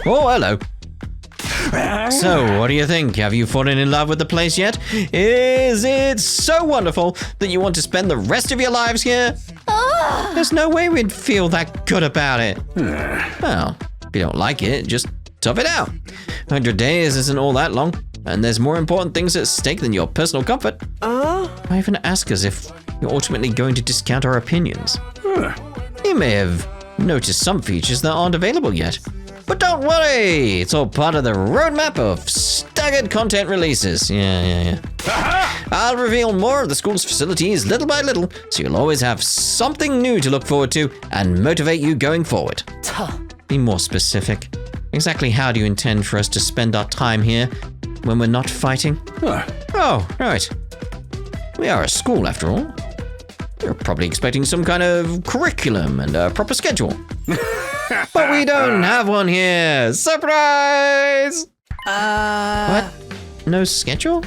Oh, hello. So, what do you think? Have you fallen in love with the place yet? Is it so wonderful that you want to spend the rest of your lives here? There's no way we'd feel that good about it. Well, if you don't like it, just tough it out. 100 days isn't all that long, and there's more important things at stake than your personal comfort. Why even ask us if you're ultimately going to discount our opinions? You may have noticed some features that aren't available yet. But don't worry, it's all part of the roadmap of staggered content releases. Yeah. I'll reveal more of the school's facilities little by little, so you'll always have something new to look forward to and motivate you going forward. Be more specific. Exactly how do you intend for us to spend our time here when we're not fighting? Oh, right. We are a school, after all. You're probably expecting some kind of curriculum and a proper schedule. But we don't have one here. Surprise! What? No schedule?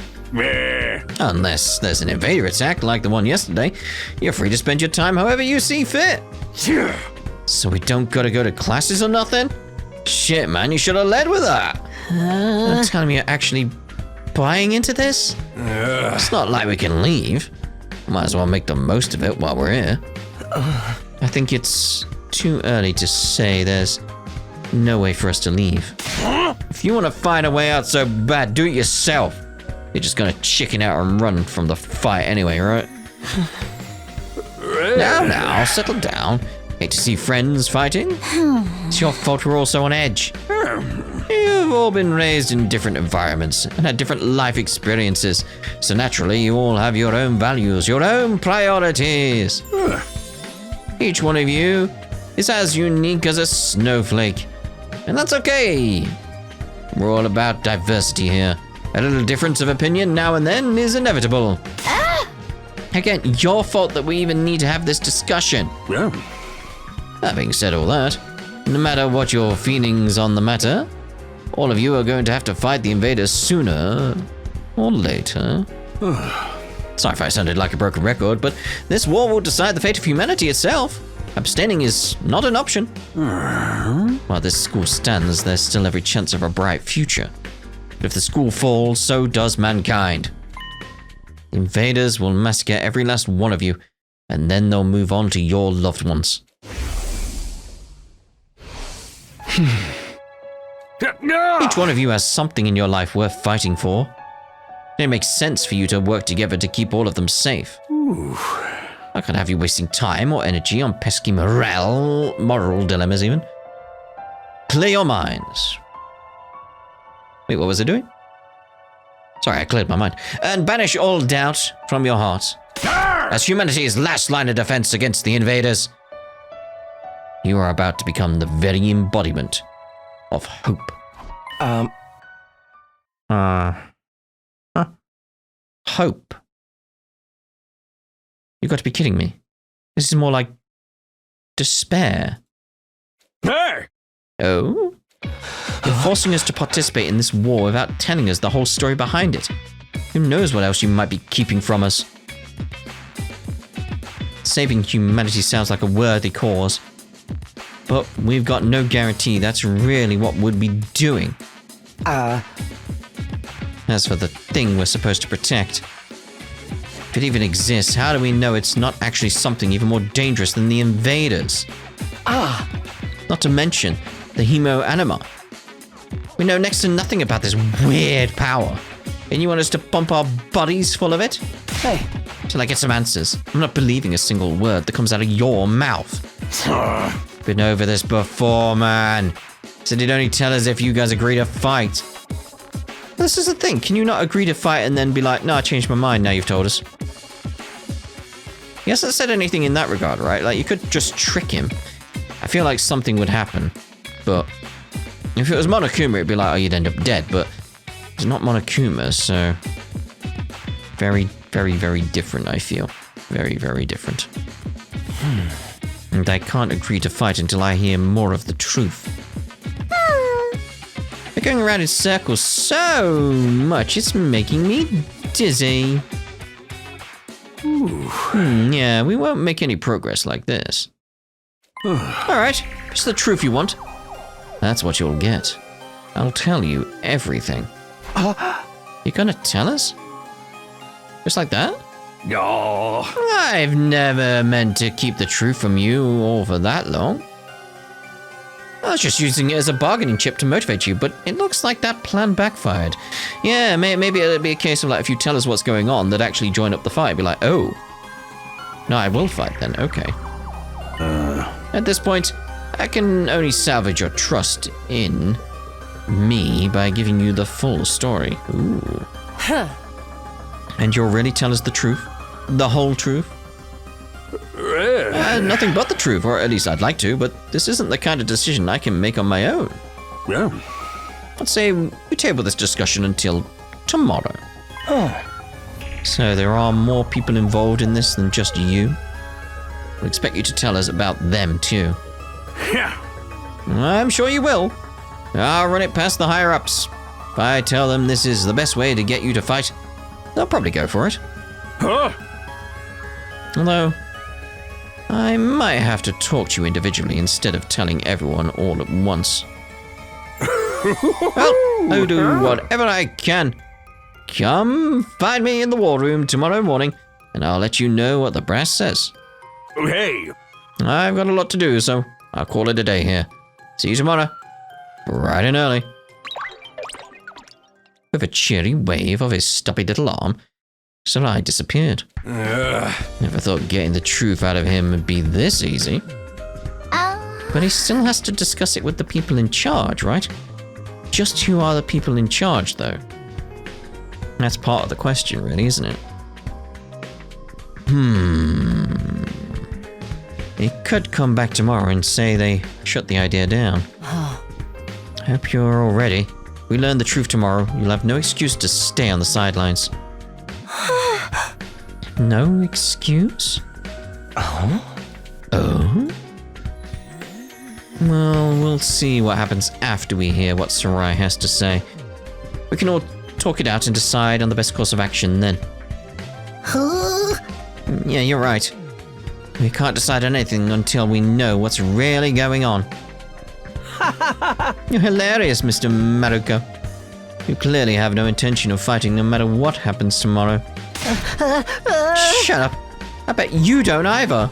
Unless there's an invader attack like the one yesterday, you're free to spend your time however you see fit. So we don't gotta go to classes or nothing? Shit, man, you should have led with that. Don't tell me you're actually buying into this? It's not like we can leave. Might as well make the most of it while we're here. I think it's too early to say. There's no way for us to leave. If you want to find a way out so bad, do it yourself. You're just gonna chicken out and run from the fight anyway, right? Now, settle down. Hate to see friends fighting. It's your fault we're all so on edge. You've all been raised in different environments and had different life experiences, so naturally you all have your own values, your own priorities. Each one of you is as unique as a snowflake, and that's okay. We're all about diversity here. A little difference of opinion now and then is inevitable. Again, your fault that we even need to have this discussion. Having said all that, no matter what your feelings on the matter, all of you are going to have to fight the invaders sooner or later. Sci-Fi sounded like a broken record, but this war will decide the fate of humanity itself. Abstaining is not an option. While this school stands, there's still every chance of a bright future. But if the school falls, so does mankind. The invaders will massacre every last one of you, and then they'll move on to your loved ones. Each one of you has something in your life worth fighting for. It makes sense for you to work together to keep all of them safe. I can't have you wasting time or energy on pesky moral dilemmas even. Clear your minds. Wait, what was I doing? Sorry, I cleared my mind. And banish all doubt from your hearts. As humanity's last line of defense against the invaders, you are about to become the very embodiment of hope. Hope? You got to be kidding me. This is more like despair. Oh? You're forcing us to participate in this war without telling us the whole story behind it. Who knows what else you might be keeping from us? Saving humanity sounds like a worthy cause, but we've got no guarantee that's really what we'd be doing. As for the thing we're supposed to protect, if it even exists, how do we know it's not actually something even more dangerous than the invaders? Not to mention the Hemo Anima. We know next to nothing about this weird power, and you want us to pump our bodies full of it? Hey, till I get some answers. I'm not believing a single word that comes out of your mouth. Been over this before, man. Said you'd only tell us if you guys agree to fight. This is the thing. Can you not agree to fight and then be like, no, I changed my mind now you've told us? He hasn't said anything in that regard, right? Like, you could just trick him. I feel like something would happen. But if it was Monokuma, it'd be like, oh, you'd end up dead. But it's not Monokuma, so very, very, very different, I feel. Very, very different. And I can't agree to fight until I hear more of the truth. They're going around in circles so much, it's making me dizzy. Yeah, we won't make any progress like this. Alright, just the truth you want. That's what you'll get. I'll tell you everything. You gonna tell us? Just like that? No. I've never meant to keep the truth from you all for that long. I was just using it as a bargaining chip to motivate you, but it looks like that plan backfired. Yeah, maybe it'll be a case of like, if you tell us what's going on, they'd actually join up the fight. Be like, oh. No, I will fight then, okay. At this point, I can only salvage your trust in me by giving you the full story. Ooh. Huh. And you'll really tell us the truth? The whole truth? Nothing but the truth, or at least I'd like to, but this isn't the kind of decision I can make on my own. Yeah. I'd say we table this discussion until tomorrow. So there are more people involved in this than just you? We'll expect you to tell us about them too. Yeah. I'm sure you will. I'll run it past the higher-ups. If I tell them this is the best way to get you to fight, they'll probably go for it. Huh? Although, I might have to talk to you individually instead of telling everyone all at once. Well, I'll do whatever I can. Come find me in the war room tomorrow morning, and I'll let you know what the brass says. Hey. I've got a lot to do, so I'll call it a day here. See you tomorrow. Bright and early. With a cheery wave of his stubby little arm, Sirei disappeared. Never thought getting the truth out of him would be this easy. But he still has to discuss it with the people in charge, right? Just who are the people in charge, though? That's part of the question, really, isn't it? He could come back tomorrow and say they shut the idea down. Hope you're all ready. We learn the truth tomorrow. You'll have no excuse to stay on the sidelines. No excuse? Oh? Well, we'll see what happens after we hear what Sirei has to say. We can all talk it out and decide on the best course of action then. Yeah, you're right. We can't decide on anything until we know what's really going on. You're hilarious, Mr. Maruko. You clearly have no intention of fighting no matter what happens tomorrow. Shut up. I bet you don't either.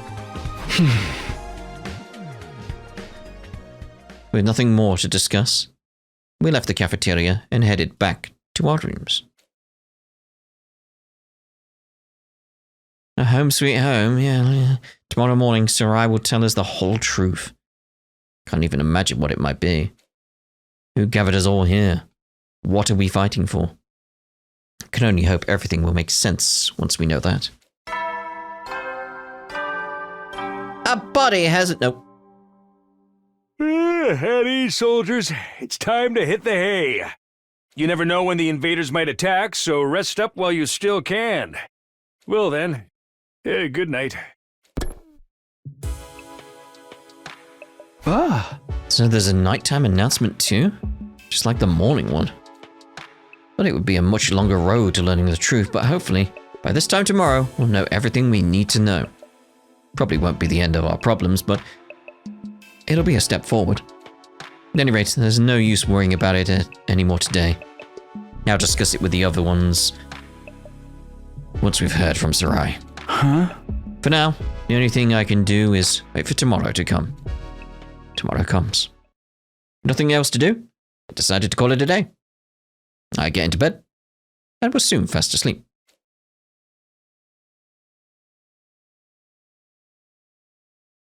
With nothing more to discuss, we left the cafeteria and headed back to our rooms. A home sweet home, yeah. Tomorrow morning, Sirei will tell us the whole truth. Can't even imagine what it might be. Who gathered us all here? What are we fighting for? Can only hope everything will make sense once we know that. A body hasn't... Nope. At ease, soldiers. It's time to hit the hay. You never know when the invaders might attack, so rest up while you still can. Well then, good night. So there's a nighttime announcement too? Just like the morning one. But it would be a much longer road to learning the truth, but hopefully, by this time tomorrow, we'll know everything we need to know. Probably won't be the end of our problems, but it'll be a step forward. At any rate, there's no use worrying about it anymore today. I'll discuss it with the other ones once we've heard from Sirei. For now, the only thing I can do is wait for tomorrow to come. Tomorrow comes. Nothing else to do? I decided to call it a day. I get into bed and was soon fast asleep.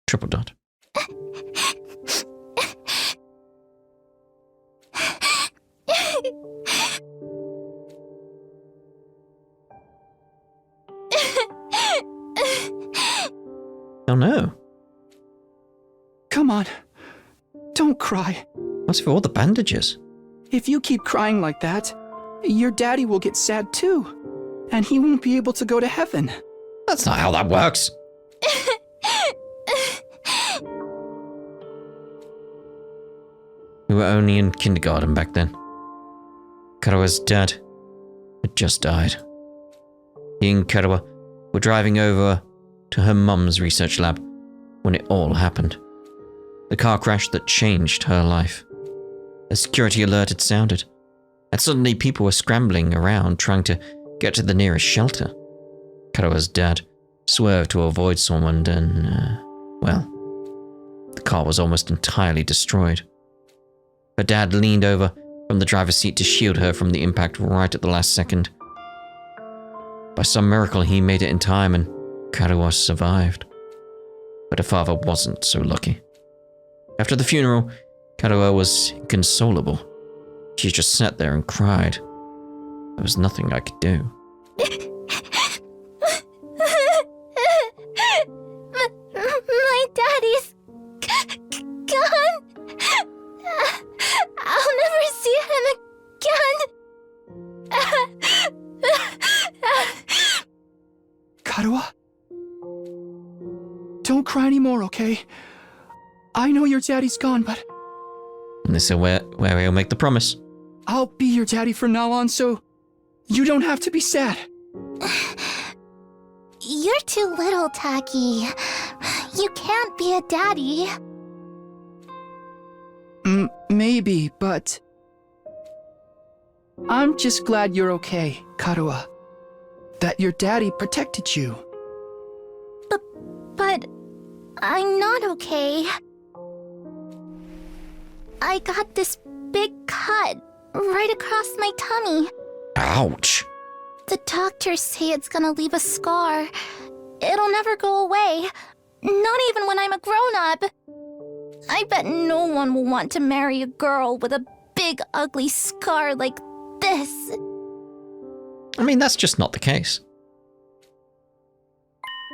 Triple dot. Oh no. Come on. Don't cry. What's for all the bandages? If you keep crying like that, your daddy will get sad too. And he won't be able to go to heaven. That's not how that works. We were only in kindergarten back then. Karawa's dad had just died. He and Karawa were driving over to her mum's research lab when it all happened. The car crash that changed her life. A security alert had sounded, and suddenly people were scrambling around trying to get to the nearest shelter. Karua's dad swerved to avoid someone and, well, the car was almost entirely destroyed. Her dad leaned over from the driver's seat to shield her from the impact right at the last second. By some miracle, he made it in time and Karua survived. But her father wasn't so lucky. After the funeral, Karua was inconsolable. She just sat there and cried. There was nothing I could do. My daddy's gone. I'll never see him again. Karua? Don't cry anymore, okay? I know your daddy's gone, but And this is where he'll make the promise. I'll be your daddy from now on, so you don't have to be sad. You're too little, Taki. You can't be a daddy. Maybe, but I'm just glad you're okay, Karua. That your daddy protected you. But I'm not okay. I got this big cut right across my tummy. Ouch. The doctors say it's gonna leave a scar. It'll never go away. Not even when I'm a grown-up. I bet no one will want to marry a girl with a big, ugly scar like this. I mean, that's just not the case.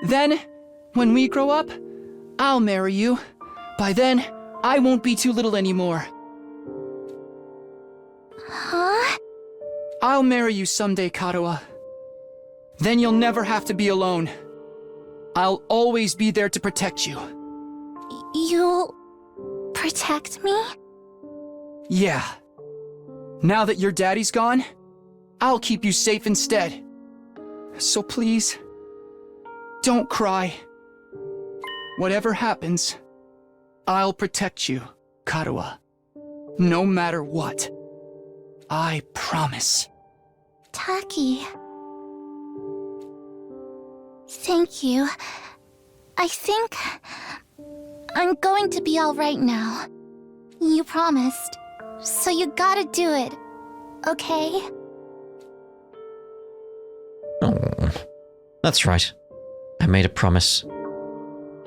Then, when we grow up, I'll marry you. By then, I won't be too little anymore. Huh? I'll marry you someday, Karua. Then you'll never have to be alone. I'll always be there to protect you. You'll protect me? Yeah. Now that your daddy's gone, I'll keep you safe instead. So please, don't cry. Whatever happens, I'll protect you, Karua. No matter what. I promise. Taki. Thank you. I think I'm going to be all right now. You promised, so you gotta do it, okay? Oh, that's right. I made a promise.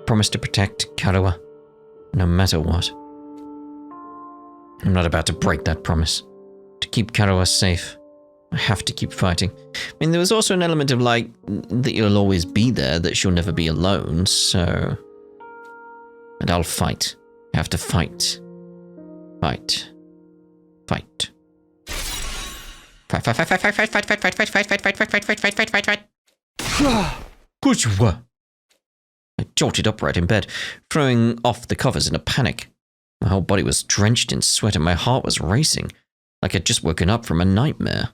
Promise to protect Karua, no matter what. I'm not about to break that promise. To keep Karua safe, I have to keep fighting. I mean, there was also an element of, like, that you'll always be there, that she'll never be alone, so... And I'll fight. I have to fight. Fight. Fight. Fight, fight, fight, fight, fight, fight, fight, fight, fight, fight, fight, fight, fight, fight, fight, fight, fight, fight, fight. Push what? I jolted upright in bed, throwing off the covers in a panic. My whole body was drenched in sweat and my heart was racing, like I'd just woken up from a nightmare.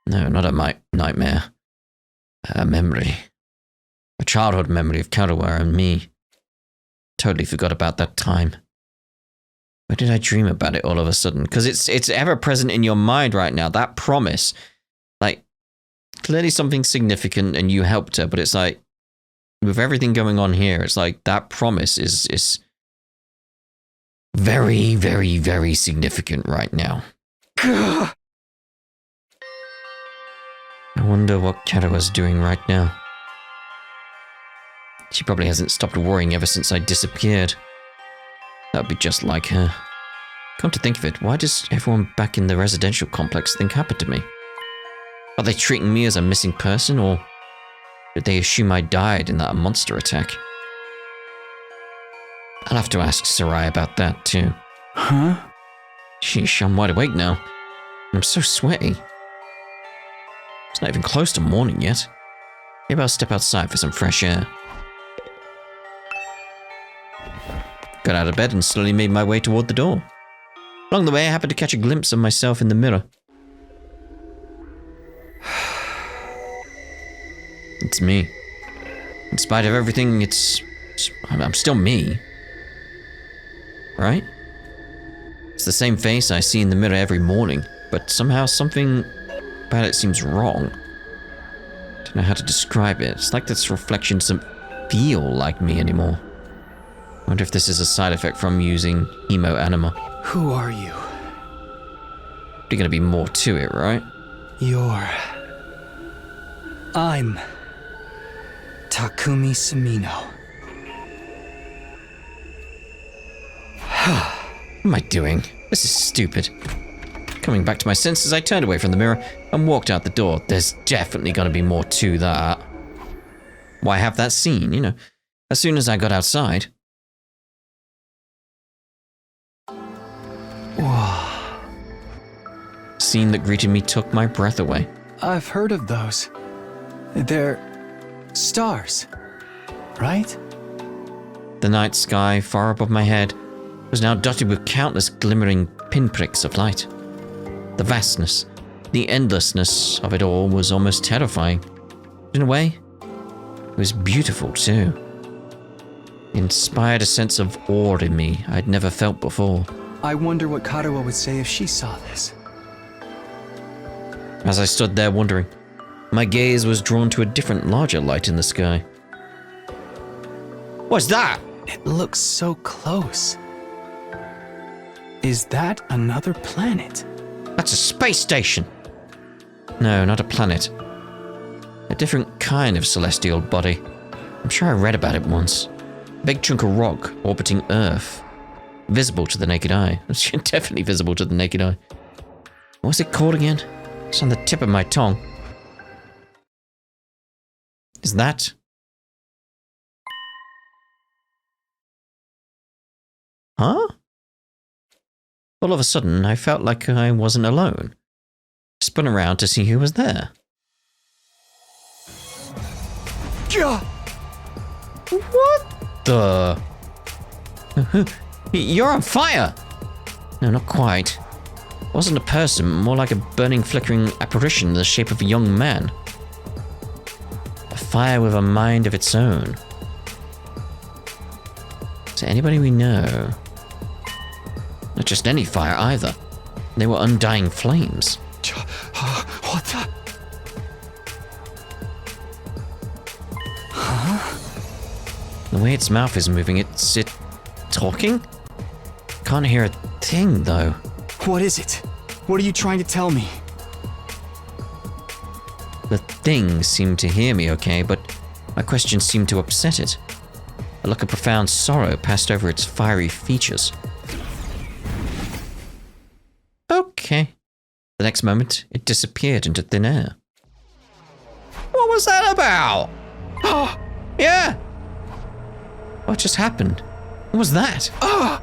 No, not a nightmare. A memory. A childhood memory of Karua and me. Totally forgot about that time. Why did I dream about it all of a sudden? Because it's ever present in your mind right now, that promise. Like, clearly something significant and you helped her, but it's like, with everything going on here, it's like that promise is very, very, very significant right now. I wonder what Karua's doing right now. She probably hasn't stopped worrying ever since I disappeared. That would be just like her. Come to think of it, why does everyone back in the residential complex think happened to me? Are they treating me as a missing person, or did they assume I died in that monster attack? I'll have to ask Sirei about that too. Huh? Sheesh, I'm wide awake now. I'm so sweaty. It's not even close to morning yet. Maybe I'll step outside for some fresh air. Got out of bed and slowly made my way toward the door. Along the way, I happened to catch a glimpse of myself in the mirror. It's me. In spite of everything, I'm still me. Right? the same face I see in the mirror every morning, but somehow something about it seems wrong. Don't know how to describe it. It's like this reflection doesn't feel like me anymore. I wonder if this is a side effect from using hemo anima. Who are you? There's gonna be more to it, right? I'm Takumi Samino. What am I doing? This is stupid. Coming back to my senses, I turned away from the mirror and walked out the door. There's definitely gonna be more to that. Why have that scene, you know? As soon as I got outside. Whoa. Scene that greeted me took my breath away. I've heard of those. They're stars, right? The night sky far above my head was now dotted with countless glimmering pinpricks of light. The vastness, the endlessness of it all was almost terrifying. In a way, it was beautiful too. It inspired a sense of awe in me I'd never felt before. I wonder what Karuo would say if she saw this. As I stood there wondering, my gaze was drawn to a different, larger light in the sky. What's that? It looks so close. Is that another planet? That's a space station. No, not a planet. A different kind of celestial body. I'm sure I read about it once. A big chunk of rock orbiting Earth. Visible to the naked eye. It's definitely visible to the naked eye. What's it called again? It's on the tip of my tongue. Is that? Huh? All of a sudden, I felt like I wasn't alone. I spun around to see who was there. What the? You're on fire! No, not quite. It wasn't a person, more like a burning, flickering apparition in the shape of a young man. A fire with a mind of its own. Is there anybody we know? Not just any fire either. They were undying flames. What the? Huh? The way its mouth is moving, it's talking? Can't hear a thing, though. What is it? What are you trying to tell me? The thing seemed to hear me okay, but my questions seemed to upset it. A look of profound sorrow passed over its fiery features. Okay. The next moment, it disappeared into thin air. What was that about? Oh, yeah. What just happened? What was that? Oh,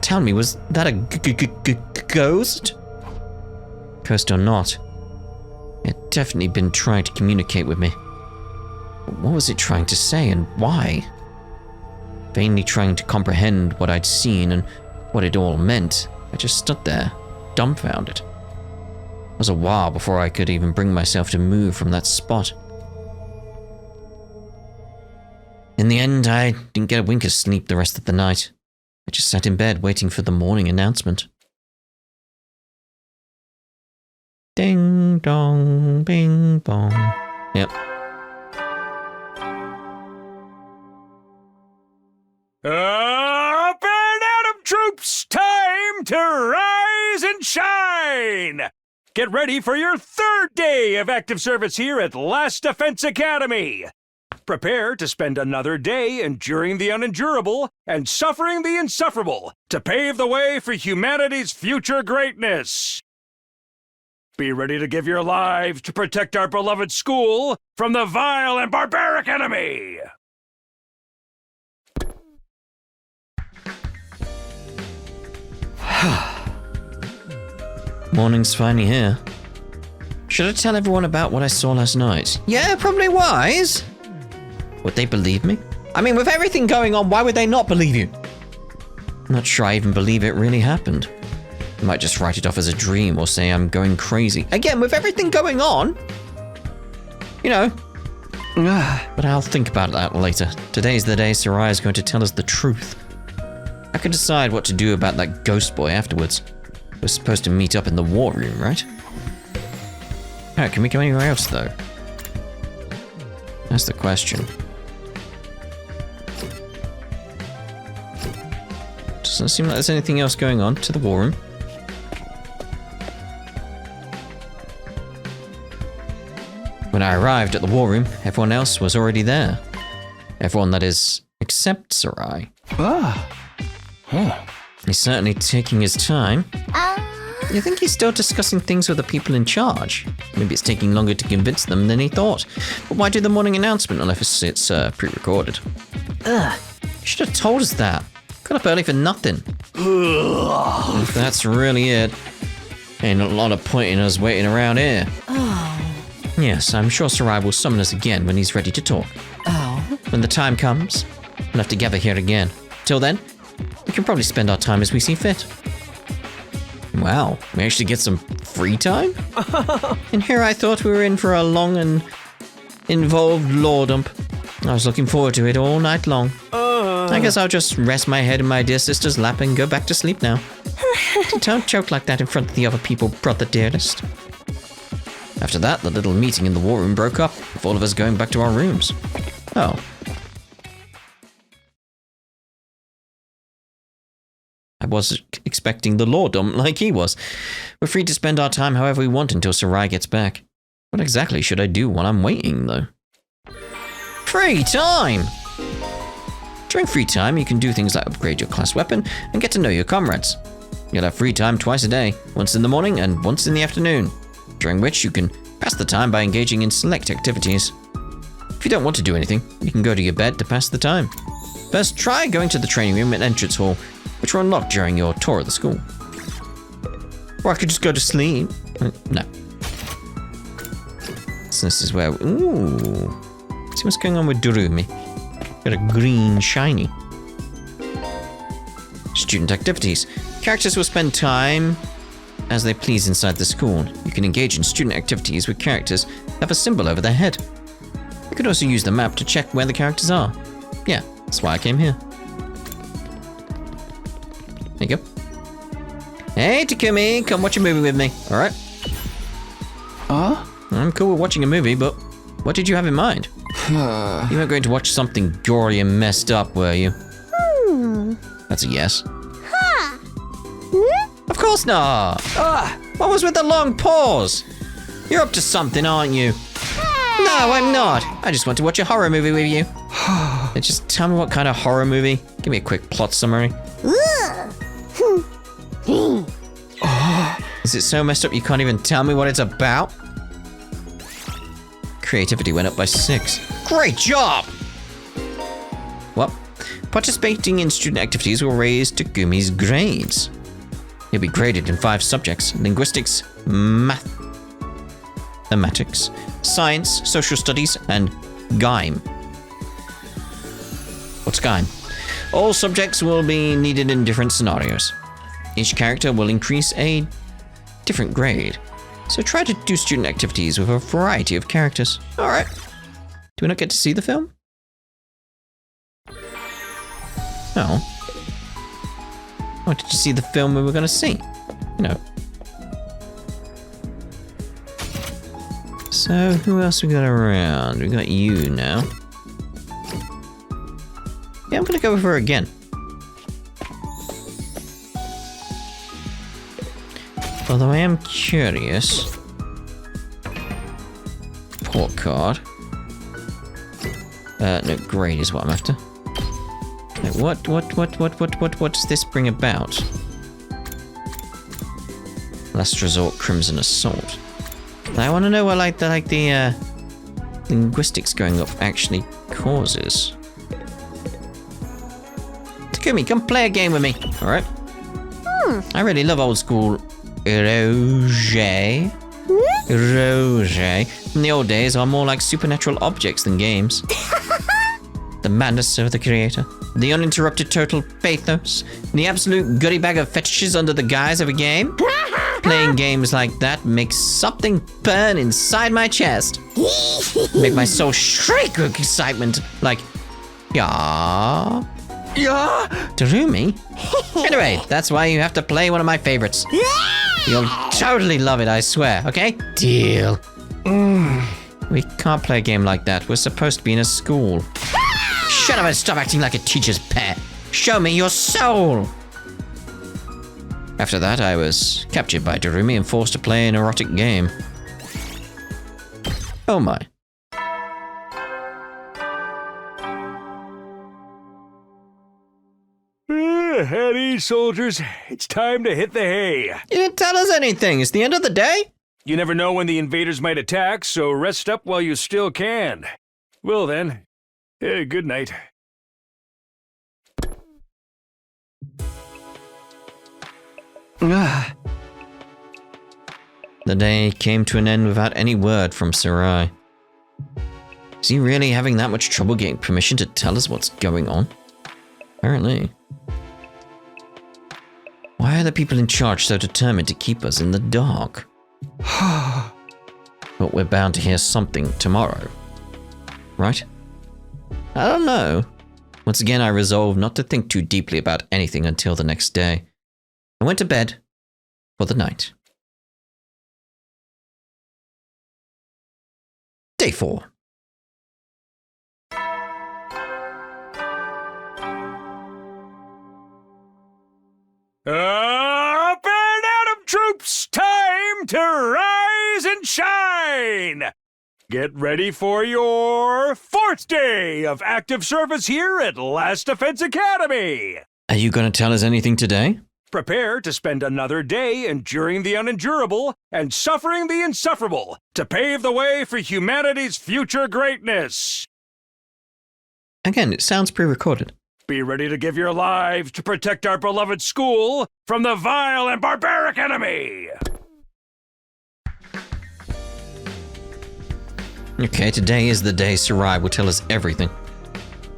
tell me, was that a ghost? Ghost or not, it had definitely been trying to communicate with me. What was it trying to say and why? Vainly trying to comprehend what I'd seen and what it all meant, I just stood there, dumbfounded. It was a while before I could even bring myself to move from that spot. In the end, I didn't get a wink of sleep the rest of the night. I just sat in bed waiting for the morning announcement. Ding dong, bing bong. Yep. Up and Atom troops, time to rise and shine! Get ready for your third day of active service here at Last Defense Academy. Prepare to spend another day enduring the unendurable and suffering the insufferable to pave the way for humanity's future greatness. Be ready to give your lives to protect our beloved school from the vile and barbaric enemy. Morning's finally here. Should I tell everyone about what I saw last night? Yeah, probably wise. Would they believe me? I mean, with everything going on, why would they not believe you? I'm not sure I even believe it really happened. I might just write it off as a dream or say I'm going crazy. Again, with everything going on, you know. But I'll think about that later. Today's the day Sirei is going to tell us the truth. I could decide what to do about that ghost boy afterwards. We're supposed to meet up in the war room, right? Oh, can we go anywhere else, though? That's the question. Doesn't seem like there's anything else going on to the war room. When I arrived at the war room, everyone else was already there. Everyone, that is, except Sirei. He's certainly taking his time. You think he's still discussing things with the people in charge? Maybe it's taking longer to convince them than he thought. But why do the morning announcement unless it's pre-recorded? Ugh, you should have told us that. Got up early for nothing. If that's really it, ain't a lot of point in us waiting around here. Yes, I'm sure Sirei will summon us again when he's ready to talk. When the time comes, we'll have to gather here again. Till then, we can probably spend our time as we see fit. Wow, we actually get some free time? And here I thought we were in for a long and involved lore dump. I was looking forward to it all night long. I guess I'll just rest my head in my dear sister's lap and go back to sleep now. Don't joke like that in front of the other people, brother dearest. After that, the little meeting in the war room broke up, with all of us going back to our rooms. Oh. I was expecting the lore dump like he was. We're free to spend our time however we want until Sirei gets back. What exactly should I do while I'm waiting, though? Free time! During free time, you can do things like upgrade your class weapon and get to know your comrades. You'll have free time twice a day, once in the morning and once in the afternoon, during which you can pass the time by engaging in select activities. If you don't want to do anything, you can go to your bed to pass the time. First, try going to the training room and entrance hall, which are unlocked during your tour of the school. Or I could just go to sleep. No. So this is where... Ooh. See what's going on with Durumi. Got a green shiny. Student activities. Characters will spend time as they please inside the school. You can engage in student activities with characters that have a symbol over their head. You can also use the map to check where the characters are. Yeah, that's why I came here. There you go. Hey, Takumi, come watch a movie with me, alright? I'm cool with watching a movie, but what did you have in mind? You weren't going to watch something gory and messed up, were you? That's a yes. Of course not! What was with the long pause? You're up to something, aren't you? No, I'm not. I just want to watch a horror movie with you. Just tell me what kind of horror movie. Give me a quick plot summary. Is it so messed up you can't even tell me what it's about? Creativity went up by 6. Great job! Well, participating in student activities will raise Takumi's grades. He'll be graded in 5 subjects: linguistics, mathematics, science, social studies, and GIME. What's GIME? All subjects will be needed in different scenarios. Each character will increase a different grade. So try to do student activities with a variety of characters. Alright. Do we not get to see the film? No. Why did you see the film we were going to see? You know. So, who else we got around? We got you now. Yeah, I'm going to go with her again. Although I am curious. Port card. No, grade is what I'm after. Like, what does this bring about? Last resort, Crimson Assault. I want to know what the linguistics going up actually causes. Takumi, come play a game with me, alright? I really love old school Roger. Roger. In the old days are more like supernatural objects than games. The madness of the creator, the uninterrupted total pathos, the absolute goodie bag of fetishes under the guise of a game. Playing games like that makes something burn inside my chest. Make my soul shriek with excitement, like, yeah. Takumi? Anyway, that's why you have to play one of my favorites. You'll totally love it, I swear, okay? Deal. We can't play a game like that. We're supposed to be in a school. Shut up and stop acting like a teacher's pet. Show me your soul. After that, I was captured by Takumi and forced to play an erotic game. Oh my. At ease, soldiers. It's time to hit the hay. You didn't tell us anything. It's the end of the day? You never know when the invaders might attack, so rest up while you still can. Well then, good night. The day came to an end without any word from Sirei. Is he really having that much trouble getting permission to tell us what's going on? Apparently. Why are the people in charge so determined to keep us in the dark? But we're bound to hear something tomorrow. Right? I don't know. Once again, I resolved not to think too deeply about anything until the next day. I went to bed for the night. Day 4. Up and Atom troops! Time to rise and shine! Get ready for your 4th day of active service here at Last Defense Academy! Are you going to tell us anything today? Prepare to spend another day enduring the unendurable and suffering the insufferable to pave the way for humanity's future greatness! Again, it sounds pre-recorded. Be ready to give your lives to protect our beloved school from the vile and barbaric enemy! Okay, today is the day Sirei will tell us everything.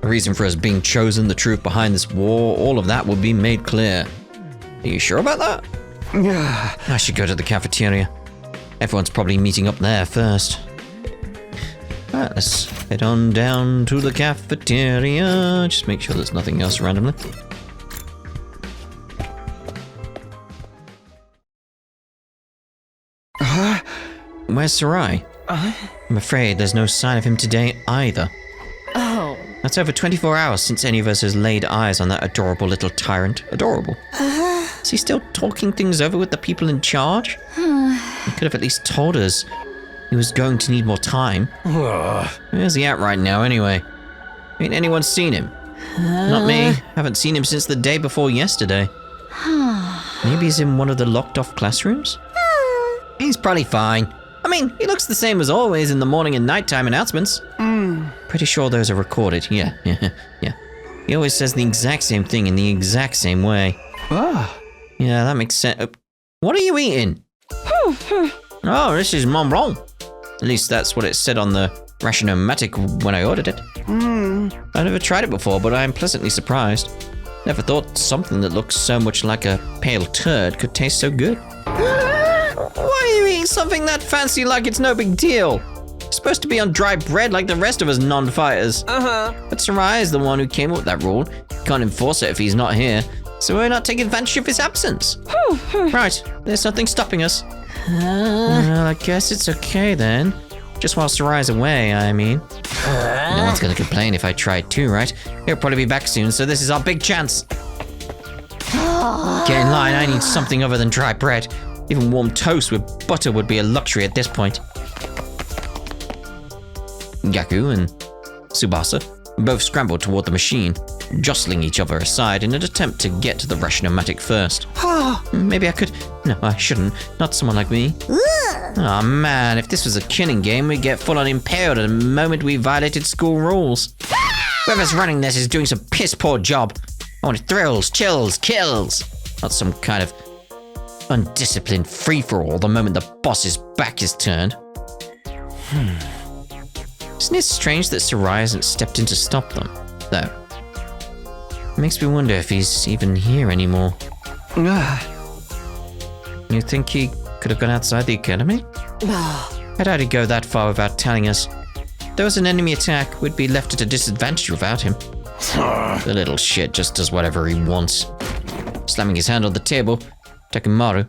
The reason for us being chosen, the truth behind this war, all of that will be made clear. Are you sure about that? I should go to the cafeteria. Everyone's probably meeting up there first. Alright, let's head on down to the cafeteria. Just make sure there's nothing else randomly. Where's Sirei? I'm afraid there's no sign of him today either. Oh. That's over 24 hours since any of us has laid eyes on that adorable little tyrant. Adorable. Is he still talking things over with the people in charge? He could have at least told us he was going to need more time. Where's he at right now anyway? Ain't anyone seen him? Not me. Haven't seen him since the day before yesterday. Maybe he's in one of the locked off classrooms? He's probably fine. I mean, he looks the same as always in the morning and nighttime announcements. Pretty sure those are recorded. Yeah. He always says the exact same thing in the exact same way. Yeah, that makes sense. What are you eating? Oh, this is Mont Blanc. At least that's what it said on the Rationomatic when I ordered it. I've never tried it before, but I'm pleasantly surprised. Never thought something that looks so much like a pale turd could taste so good. Why are you eating something that fancy like it's no big deal? You're supposed to be on dry bread like the rest of us non-fighters. But Sirei is the one who came up with that rule. Can't enforce it if he's not here, so we're not taking advantage of his absence. Right, there's nothing stopping us. Well, I guess it's okay then. Just while Sirei's away, I mean. No one's gonna complain if I try too, right? He'll probably be back soon, so this is our big chance. Get in line, I need something other than dry bread. Even warm toast with butter would be a luxury at this point. Gaku and Tsubasa both scrambled toward the machine, jostling each other aside in an attempt to get to the Rationomatic first. Maybe I could... No, I shouldn't. Not someone like me. Oh man, if this was a killing game, we'd get full-on impaled the moment we violated school rules. Whoever's running this is doing some piss-poor job. I want thrills, chills, kills. Not some kind of undisciplined free-for-all the moment the boss's back is turned. Isn't it strange that Sirei hasn't stepped in to stop them, though? It makes me wonder if he's even here anymore. You think he could have gone outside the academy? I doubt he'd go that far without telling us. If there was an enemy attack, we'd be left at a disadvantage without him. The little shit just does whatever he wants. Slamming his hand on the table, Takumaru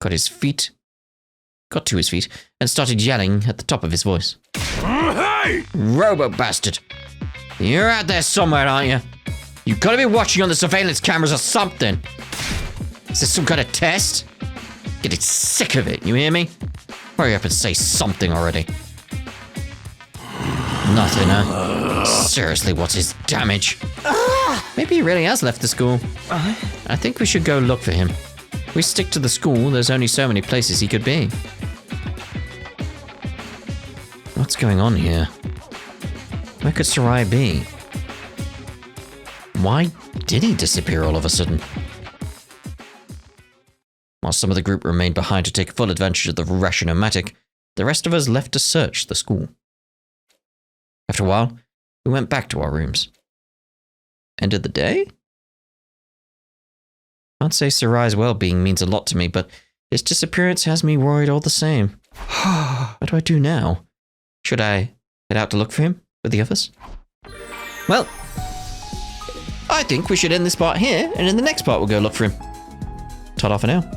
got to his feet, and started yelling at the top of his voice. Hey! Robo bastard! You're out there somewhere, aren't you? You gotta be watching on the surveillance cameras or something. Is this some kind of test? Getting sick of it, you hear me? Hurry up and say something already. Nothing, huh? Seriously, what's his damage? Maybe he really has left the school. I think we should go look for him. If we stick to the school, there's only so many places he could be. What's going on here? Where could Sirei be? Why did he disappear all of a sudden? While some of the group remained behind to take full advantage of the rush-o-matic, the rest of us left to search the school. After a while, we went back to our rooms. End of the day? I'd say Sirei's well-being means a lot to me, but his disappearance has me worried all the same. What do I do now? Should I head out to look for him with the others? Well, I think we should end this part here, and in the next part we'll go look for him. Ta-da for now.